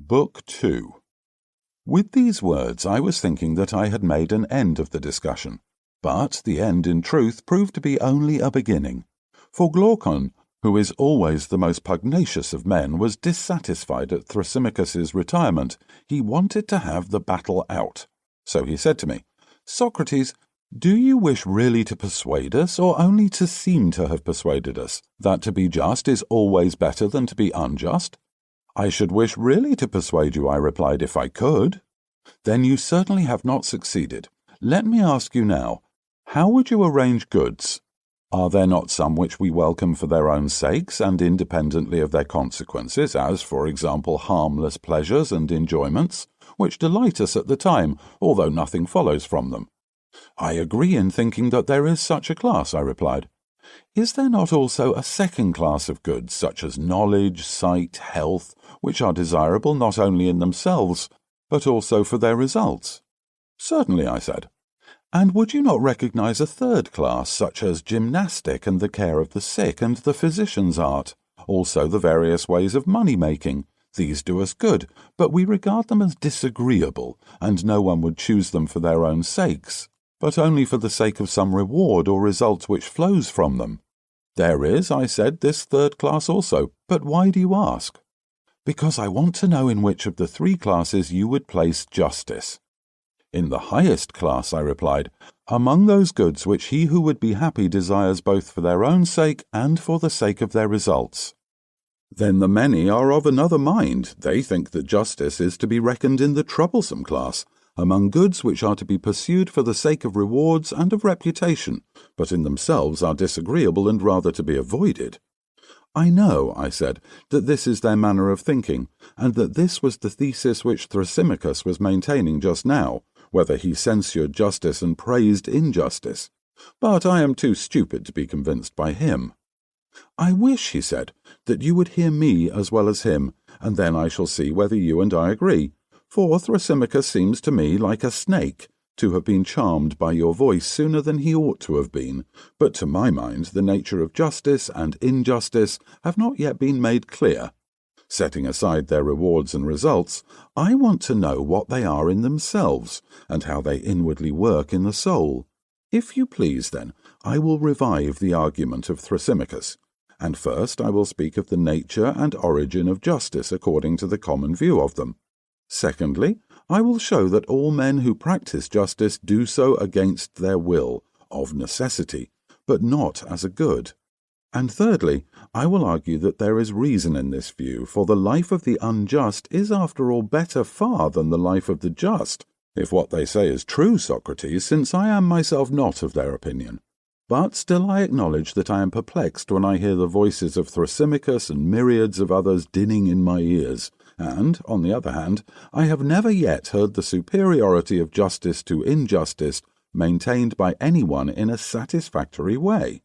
Book 2. With these words I was thinking that I had made an end of the discussion, but the end in truth proved to be only a beginning, for Glaucon, who is always the most pugnacious of men, was dissatisfied at Thrasymachus's retirement. He wanted to have the battle out. So he said to me, "Socrates, do you wish really to persuade us, or only to seem to have persuaded us, that to be just is always better than to be unjust?" "I should wish really to persuade you," I replied, "if I could." "Then you certainly have not succeeded. Let me ask you now, how would you arrange goods? Are there not some which we welcome for their own sakes and independently of their consequences, as, for example, harmless pleasures and enjoyments, which delight us at the time, although nothing follows from them?" "I agree in thinking that there is such a class," I replied. "Is there not also a second class of goods, such as knowledge, sight, health, which are desirable not only in themselves, but also for their results?" "Certainly," I said. "And would you not recognize a third class, such as gymnastic and the care of the sick and the physician's art, also the various ways of money-making? These do us good, but we regard them as disagreeable, and no one would choose them for their own sakes, but only for the sake of some reward or result which flows from them." "There is," I said, "this third class also, but why do you ask?" "Because I want to know in which of the three classes you would place justice." "In the highest class," I replied, "among those goods which he who would be happy desires both for their own sake and for the sake of their results." "Then the many are of another mind. They think that justice is to be reckoned in the troublesome class, among goods which are to be pursued for the sake of rewards and of reputation, but in themselves are disagreeable and rather to be avoided." "I know," I said, "that this is their manner of thinking, and that this was the thesis which Thrasymachus was maintaining just now, whether he censured justice and praised injustice. But I am too stupid to be convinced by him." "I wish," he said, "that you would hear me as well as him, and then I shall see whether you and I agree. For Thrasymachus seems to me, like a snake, to have been charmed by your voice sooner than he ought to have been, but to my mind the nature of justice and injustice have not yet been made clear. Setting aside their rewards and results, I want to know what they are in themselves, and how they inwardly work in the soul. If you please, then, I will revive the argument of Thrasymachus, and first I will speak of the nature and origin of justice according to the common view of them. Secondly, I will show that all men who practice justice do so against their will, of necessity, but not as a good. And thirdly, I will argue that there is reason in this view, for the life of the unjust is after all better far than the life of the just, if what they say is true, Socrates, since I am myself not of their opinion. But still I acknowledge that I am perplexed when I hear the voices of Thrasymachus and myriads of others dinning in my ears, and, on the other hand, I have never yet heard the superiority of justice to injustice maintained by anyone in a satisfactory way.